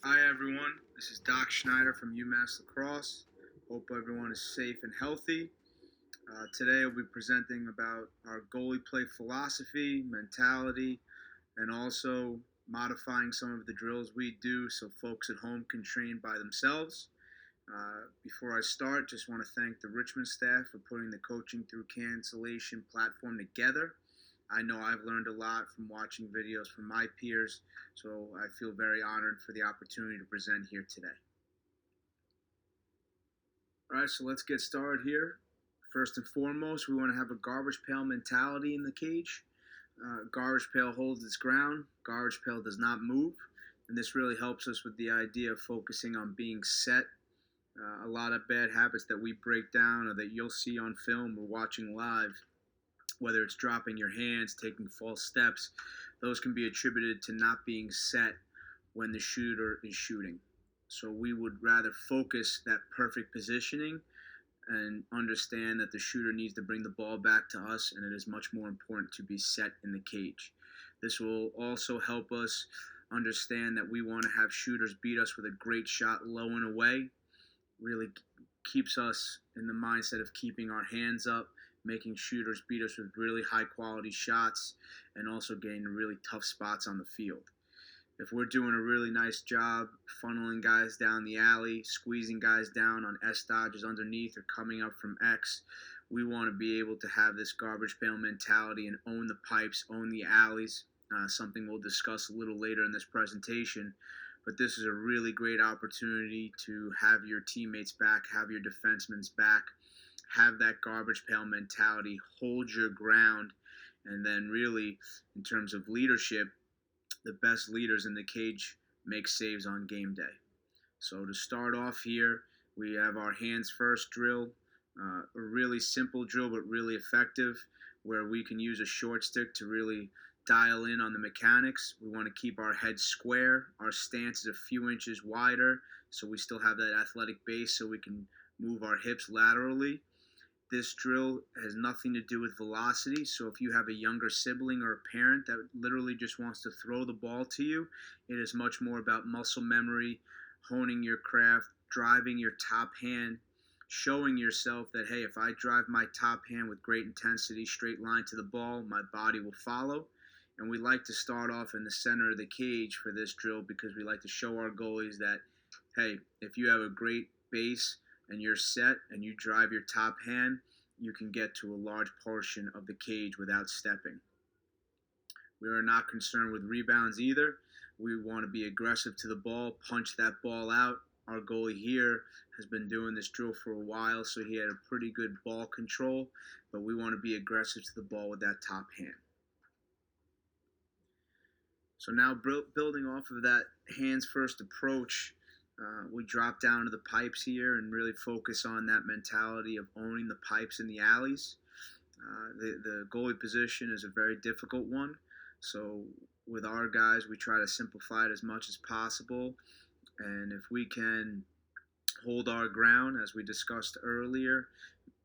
Hi everyone, this is Doc Schneider from UMass Lacrosse. Hope everyone is safe and healthy. Today I'll be presenting about our goalie play philosophy, mentality, and also modifying some of the drills we do so folks at home can train by themselves. Before I start, just want to thank the Richmond staff for putting the Coaching Through Cancellation platform together. I know I've learned a lot from watching videos from my peers, so I feel very honored for the opportunity to present here today. All right, so let's get started here. First and foremost, we want to have a garbage pail mentality in the cage. Garbage pail holds its ground, garbage pail does not move, and this really helps us with the idea of focusing on being set. A lot of bad habits that we break down or that you'll see on film or watching live, whether it's dropping your hands, taking false steps, those can be attributed to not being set when the shooter is shooting. So we would rather focus that perfect positioning and understand that the shooter needs to bring the ball back to us, and it is much more important to be set in the cage. This will also help us understand that we want to have shooters beat us with a great shot low and away. Really keeps us in the mindset of keeping our hands up, making shooters beat us with really high quality shots, and also getting really tough spots on the field. If we're doing a really nice job funneling guys down the alley, squeezing guys down on S dodges underneath or coming up from X, we want to be able to have this garbage pail mentality and own the pipes, own the alleys, something we'll discuss a little later in this presentation. But this is a really great opportunity to have your teammates back, have your defensemen's back, have that garbage pail mentality, hold your ground, and then really, in terms of leadership, the best leaders in the cage make saves on game day. So to start off here, we have our hands first drill, a really simple drill but really effective, where we can use a short stick to really dial in on the mechanics. We want to keep our head square, our stance is a few inches wider, so we still have that athletic base so we can move our hips laterally. This drill has nothing to do with velocity, so if you have a younger sibling or a parent that literally just wants to throw the ball to you, it is much more about muscle memory, honing your craft, driving your top hand, showing yourself that, hey, if I drive my top hand with great intensity, straight line to the ball, my body will follow. And we like to start off in the center of the cage for this drill because we like to show our goalies that, hey, if you have a great base and you're set and you drive your top hand, you can get to a large portion of the cage without stepping. We are not concerned with rebounds either. We want to be aggressive to the ball, punch that ball out. Our goalie here has been doing this drill for a while, so he had a pretty good ball control, but we want to be aggressive to the ball with that top hand. So now building off of that hands first approach, we drop down to the pipes here and really focus on that mentality of owning the pipes in the alleys. The goalie position is a very difficult one. So with our guys, we try to simplify it as much as possible. And if we can hold our ground, as we discussed earlier,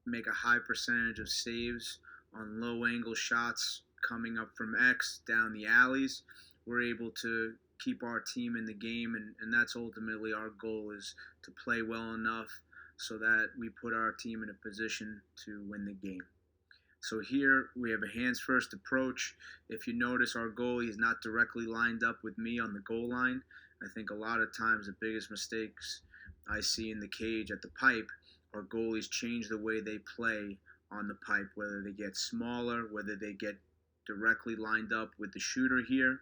make a high percentage of saves on low angle shots coming up from X down the alleys, we're able to keep our team in the game, and that's ultimately our goal, is to play well enough so that we put our team in a position to win the game. So here we have a hands first approach. If you notice, our goalie is not directly lined up with me on the goal line. I think a lot of times the biggest mistakes I see in the cage at the pipe are goalies change the way they play on the pipe, whether they get smaller, whether they get directly lined up with the shooter here.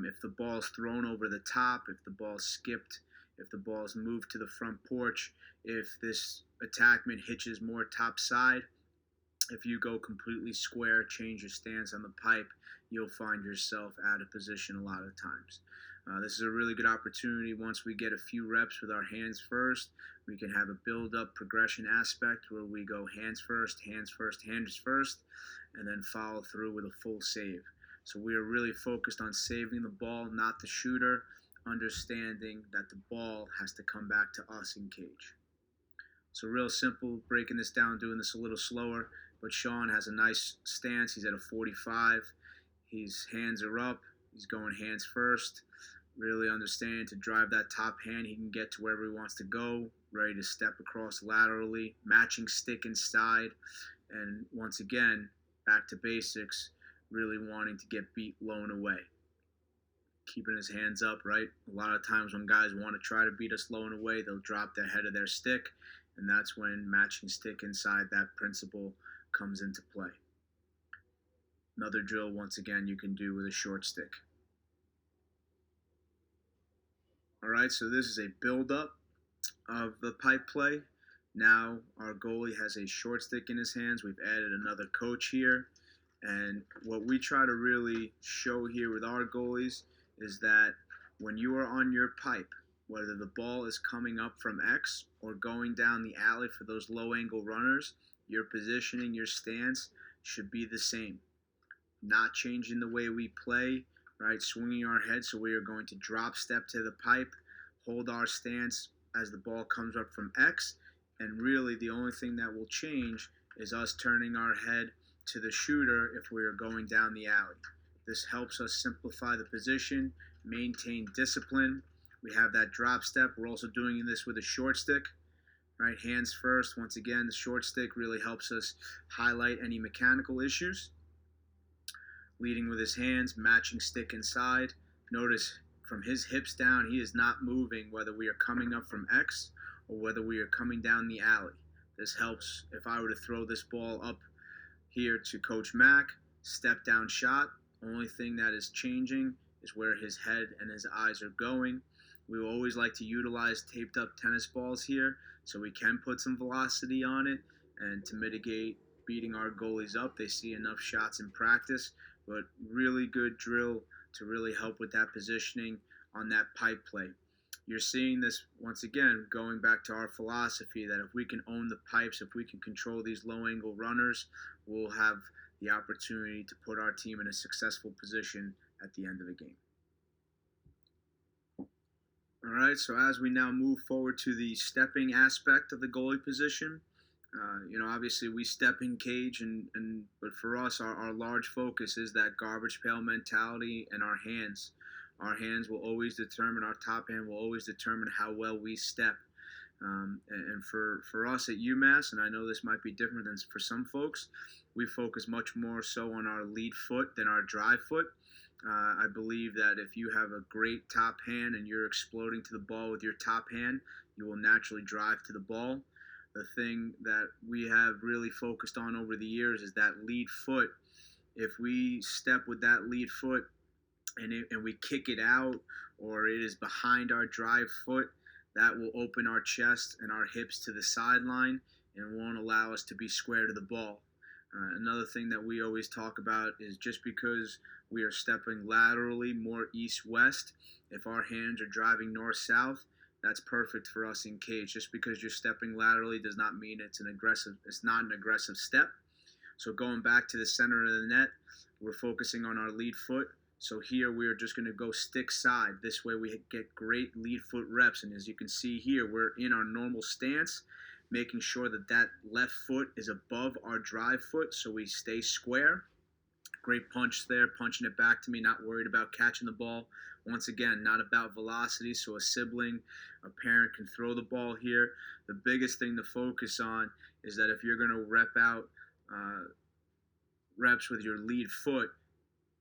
If the ball's thrown over the top, if the ball's skipped, if the ball's moved to the front porch, if this attackman hitches more top side, if you go completely square, change your stance on the pipe, you'll find yourself out of position a lot of times. This is a really good opportunity. Once we get a few reps with our hands first, we can have a build-up progression aspect where we go hands first, hands first, hands first, and then follow through with a full save. So we are really focused on saving the ball, not the shooter, understanding that the ball has to come back to us in cage. So real simple, breaking this down, doing this a little slower, but Sean has a nice stance. He's at a 45. His hands are up. He's going hands first. really understanding to drive that top hand, he can get to wherever he wants to go, ready to step across laterally, matching stick inside, and once again, back to basics, really wanting to get beat low and away. Keeping his hands up, right? A lot of times when guys want to try to beat us low and away, they'll drop the head of their stick, and that's when matching stick inside, that principle comes into play. Another drill, once again, you can do with a short stick. All right, so this is a build-up of the pipe play. Now our goalie has a short stick in his hands. We've added another coach here. And what we try to really show here with our goalies is that when you are on your pipe, whether the ball is coming up from X or going down the alley for those low angle runners, your positioning, your stance should be the same. Not changing the way we play, right? Swinging our head, so we are going to drop step to the pipe, hold our stance as the ball comes up from X, and really the only thing that will change is us turning our head to the shooter if we are going down the alley. This helps us simplify the position, maintain discipline. We have that drop step. We're also doing this with a short stick, right? Hands first. Once again, the short stick really helps us highlight any mechanical issues. Leading with his hands, matching stick inside. Notice from his hips down, he is not moving whether we are coming up from X or whether we are coming down the alley. This helps if I were to throw this ball up here to Coach Mack, step down shot. Only thing that is changing is where his head and his eyes are going. We will always like to utilize taped up tennis balls here so we can put some velocity on it and to mitigate beating our goalies up. They see enough shots in practice, but really good drill to really help with that positioning on that pipe play. You're seeing this once again going back to our philosophy that if we can own the pipes, if we can control these low angle runners, we'll have the opportunity to put our team in a successful position at the end of the game. All right, so as we now move forward to the stepping aspect of the goalie position, obviously we step in cage, but for us, our large focus is that garbage pail mentality and our hands. Our hands will always determine, our top hand will always determine how well we step. And for us at UMass, and I know this might be different than for some folks, we focus much more so on our lead foot than our drive foot. I believe that if you have a great top hand and you're exploding to the ball with your top hand, you will naturally drive to the ball. The thing that we have really focused on over the years is that lead foot. If we step with that lead foot and we kick it out, or it is behind our drive foot, that will open our chest and our hips to the sideline and won't allow us to be square to the ball. Another thing that we always talk about is just because we are stepping laterally more east-west, if our hands are driving north-south, that's perfect for us in cage. Just because you're stepping laterally does not mean it's not an aggressive step. So going back to the center of the net, we're focusing on our lead foot. So here we're just going to go stick side. This way we get great lead foot reps. And as you can see here, we're in our normal stance, making sure that that left foot is above our drive foot so we stay square. Great punch there, punching it back to me, not worried about catching the ball. Once again, not about velocity, so a sibling, a parent can throw the ball here. The biggest thing to focus on is that if you're going to rep out reps with your lead foot,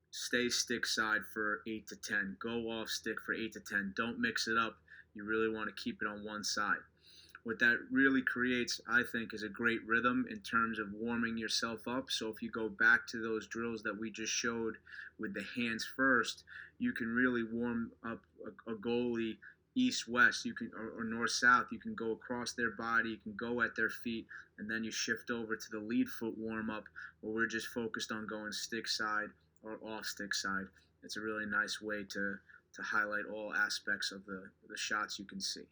stay stick side for 8 to 10. Go off stick for 8 to 10. Don't mix it up. You really want to keep it on one side. What that really creates, I think, is a great rhythm in terms of warming yourself up. So if you go back to those drills that we just showed with the hands first, you can really warm up a goalie east-west, or north-south. You can go across their body, you can go at their feet, and then you shift over to the lead foot warm-up where we're just focused on going stick side or off stick side. It's a really nice way to highlight all aspects of the shots you can see.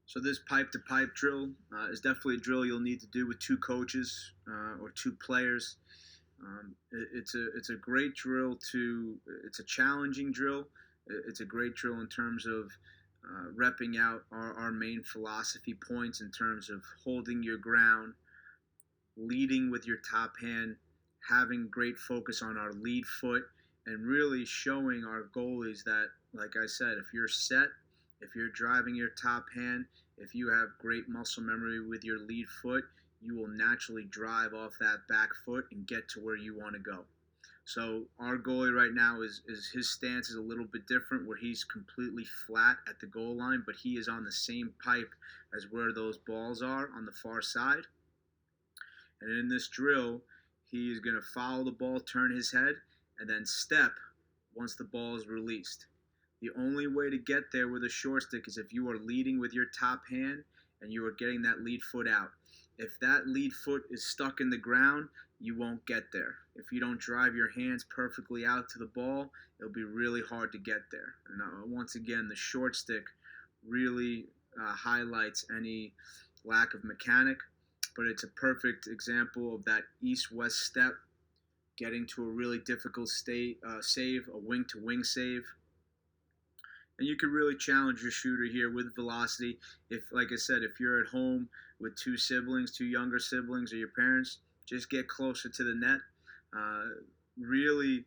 So this pipe-to-pipe drill is definitely a drill you'll need to do with two coaches or two players. It's a great drill it's a challenging drill. It's a great drill in terms of repping out our main philosophy points in terms of holding your ground, leading with your top hand, having great focus on our lead foot, and really showing our goalies that, like I said, if you're set, if you're driving your top hand, if you have great muscle memory with your lead foot, you will naturally drive off that back foot and get to where you want to go. So our goalie right now is his stance is a little bit different, where he's completely flat at the goal line, but he is on the same pipe as where those balls are on the far side. And in this drill, he is going to follow the ball, turn his head, and then step once the ball is released. The only way to get there with a short stick is if you are leading with your top hand and you are getting that lead foot out. If that lead foot is stuck in the ground, you won't get there. If you don't drive your hands perfectly out to the ball, it'll be really hard to get there. And once again, the short stick really highlights any lack of mechanic, but it's a perfect example of that east-west step, getting to a really difficult save, a wing-to-wing save. And you could really challenge your shooter here with velocity. If, like I said, if you're at home with two siblings, two younger siblings, or your parents, just get closer to the net. Really,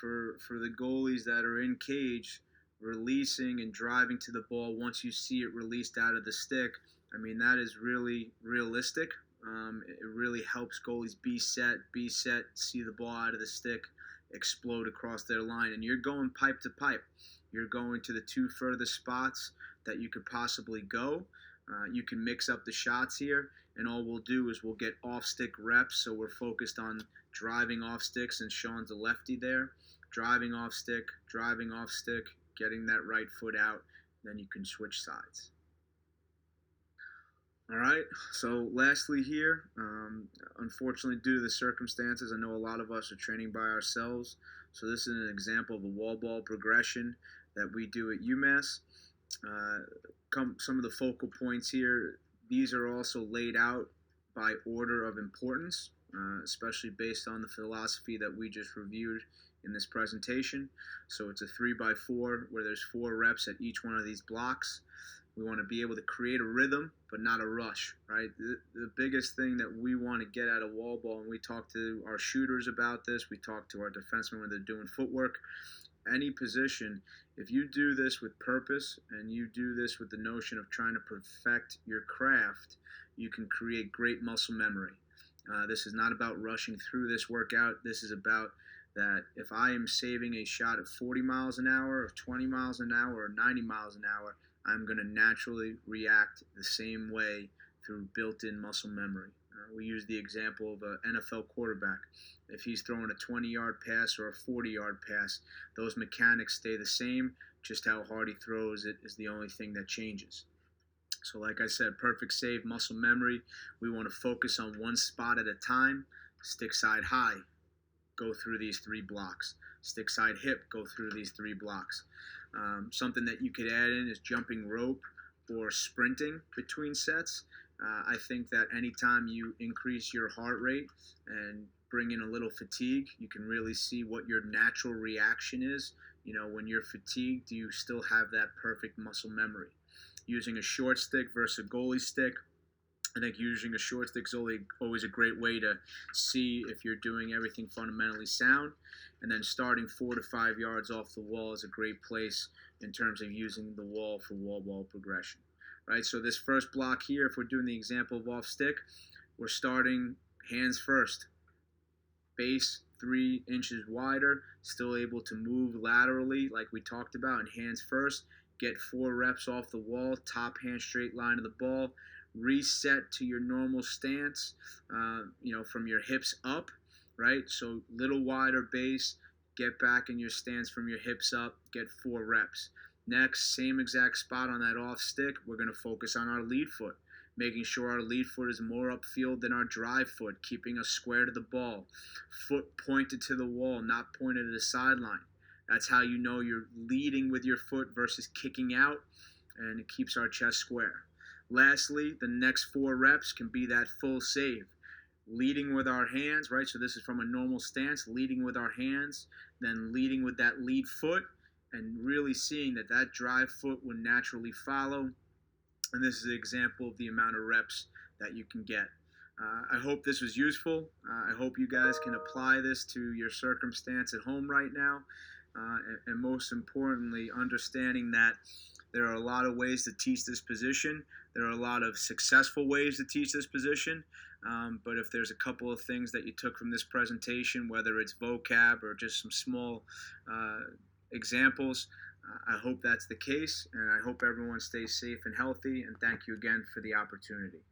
for the goalies that are in cage, releasing and driving to the ball once you see it released out of the stick, I mean, that is really realistic. It really helps goalies be set, see the ball out of the stick, explode across their line. And you're going pipe to pipe. You're going to the two furthest spots that you could possibly go. You can mix up the shots here, and all we'll do is we'll get off-stick reps, so we're focused on driving off sticks, and Sean's a lefty there. Driving off stick, getting that right foot out, then you can switch sides. All right, so lastly here, unfortunately due to the circumstances, I know a lot of us are training by ourselves, so this is an example of a wall ball progression that we do at UMass. Some of the focal points here, these are also laid out by order of importance, especially based on the philosophy that we just reviewed in this presentation. So it's a 3x4 where there's 4 reps at each one of these blocks. We want to be able to create a rhythm, but not a rush, right? The biggest thing that we want to get out of wall ball, and we talk to our shooters about this, we talk to our defensemen when they're doing footwork, any position, if you do this with purpose and you do this with the notion of trying to perfect your craft, you can create great muscle memory. This is not about rushing through this workout. This is about that if I am saving a shot at 40 miles an hour, or 20 miles an hour, or 90 miles an hour, I'm going to naturally react the same way through built-in muscle memory. We use the example of an NFL quarterback. If he's throwing a 20-yard pass or a 40-yard pass, those mechanics stay the same. Just how hard he throws it is the only thing that changes. So like I said, perfect save, muscle memory. We want to focus on one spot at a time. Stick side high, go through these 3 blocks. Stick side hip, go through these 3 blocks. Something that you could add in is jumping rope or sprinting between sets. I think that anytime you increase your heart rate and bring in a little fatigue, you can really see what your natural reaction is. You know, when you're fatigued, do you still have that perfect muscle memory? Using a short stick versus a goalie stick, I think using a short stick is always a great way to see if you're doing everything fundamentally sound. And then starting 4 to 5 yards off the wall is a great place in terms of using the wall for wall ball progression. Right, so this first block here, if we're doing the example of off stick, we're starting hands first. Base 3 inches wider, still able to move laterally like we talked about, and hands first. Get 4 reps off the wall, top hand straight line of the ball. Reset to your normal stance, from your hips up, right? So little wider base, get back in your stance from your hips up, get 4 reps. Next, same exact spot on that off stick, we're going to focus on our lead foot, making sure our lead foot is more upfield than our drive foot, keeping us square to the ball. Foot pointed to the wall, not pointed to the sideline. That's how you know you're leading with your foot versus kicking out, and it keeps our chest square. Lastly, the next 4 reps can be that full save. Leading with our hands, right? So this is from a normal stance, leading with our hands, then leading with that lead foot, and really seeing that drive foot would naturally follow. And this is an example of the amount of reps that you can get. I hope this was useful. I hope you guys can apply this to your circumstance at home right now. And most importantly, understanding that there are a lot of ways to teach this position. There are a lot of successful ways to teach this position. But if there's a couple of things that you took from this presentation, whether it's vocab or just some small examples, I hope that's the case. And I hope everyone stays safe and healthy. And thank you again for the opportunity.